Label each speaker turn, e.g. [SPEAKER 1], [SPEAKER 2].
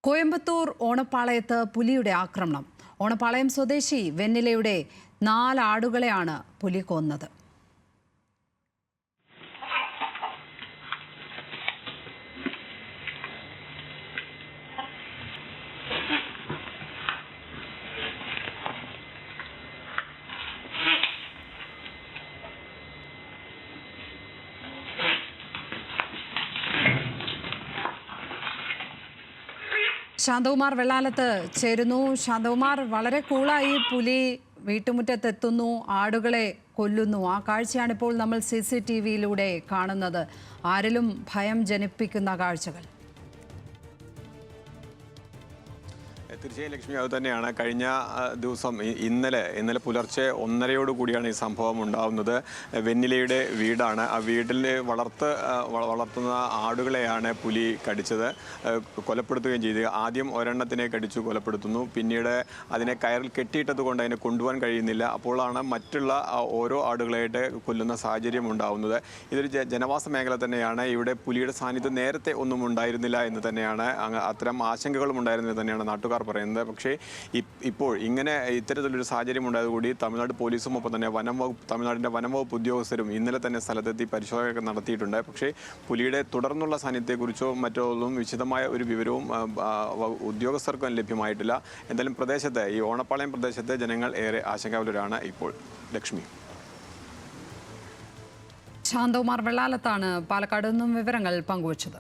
[SPEAKER 1] കോയമ്പത്തൂർ ഓണപ്പാളയത്ത് പുലിയുടെ ആക്രമണം. ഓണപ്പാളയം സ്വദേശി വെന്നിലയുടെ 4 ആടുകളെയാണ് പുലി കൊന്നത്. ശാന്തകുമാർ വെള്ളാലത്ത് ചേരുന്നു. ശാന്തകുമാർ, വളരെ കൂളായി പുലി വീട്ടുമുറ്റത്തെത്തുന്നു, ആടുകളെ കൊല്ലുന്നു. ആ കാഴ്ചയാണ് ഇപ്പോൾ നമ്മൾ CCTVയിലൂടെ കാണുന്നത്. ആരിലും ഭയം ജനിപ്പിക്കുന്ന കാഴ്ചകൾ.
[SPEAKER 2] തീർച്ചയായും ലക്ഷ്മി, അത് തന്നെയാണ്. കഴിഞ്ഞ ദിവസം ഇന്നലെ പുലർച്ചെ 1:30 കൂടിയാണ് ഈ സംഭവം ഉണ്ടാകുന്നത്. വെന്നിലയുടെ വീടാണ്. ആ വീട്ടിൽ വളർത്തുന്ന ആടുകളെയാണ് പുലി കടിച്ചത്, കൊലപ്പെടുത്തുകയും ചെയ്ത്. ആദ്യം ഒരെണ്ണത്തിനെ കടിച്ചു കൊലപ്പെടുത്തുന്നു, പിന്നീട് അതിനെ കയറിൽ കെട്ടിയിട്ടത് കൊണ്ട് അതിനെ കൊണ്ടുപോകാൻ കഴിയുന്നില്ല. അപ്പോഴാണ് മറ്റുള്ള ഓരോ ആടുകളായിട്ട് കൊല്ലുന്ന സാഹചര്യം ഉണ്ടാകുന്നത്. ഇതൊരു ജനവാസ മേഖല തന്നെയാണ്. ഇവിടെ പുലിയുടെ സാന്നിധ്യം നേരത്തെ ഒന്നും ഉണ്ടായിരുന്നില്ല എന്ന് തന്നെയാണ്, അത്തരം ആശങ്കകളും ഉണ്ടായിരുന്നത് തന്നെയാണ് നാട്ടുകാർ പറയുന്നത്. പക്ഷേ ഇപ്പോൾ ഇത്തരത്തിലൊരു സാഹചര്യം ഉണ്ടായതുകൂടി തമിഴ്നാട് പോലീസും ഒപ്പം തന്നെ തമിഴ്നാടിൻ്റെ വനംവകുപ്പ് ഉദ്യോഗസ്ഥരും ഇന്നലെ തന്നെ സ്ഥലത്തെത്തി പരിശോധന നടത്തിയിട്ടുണ്ട്. പക്ഷേ പുലിയുടെ തുടർന്നുള്ള സാന്നിധ്യത്തെക്കുറിച്ചോ മറ്റോ ഒന്നും വിശദമായ ഒരു വിവരവും ഉദ്യോഗസ്ഥർക്കും ലഭ്യമായിട്ടില്ല. എന്തായാലും ഈ ഓണപ്പാളയം പ്രദേശത്തെ ജനങ്ങൾ ഏറെ ആശങ്കാകുലരാണ് ഇപ്പോൾ. ലക്ഷ്മി.
[SPEAKER 1] ശാന്തകുമാർ വെള്ളാലത്താണ് പാലക്കാട് നിന്നും വിവരങ്ങൾ പങ്കുവച്ചത്.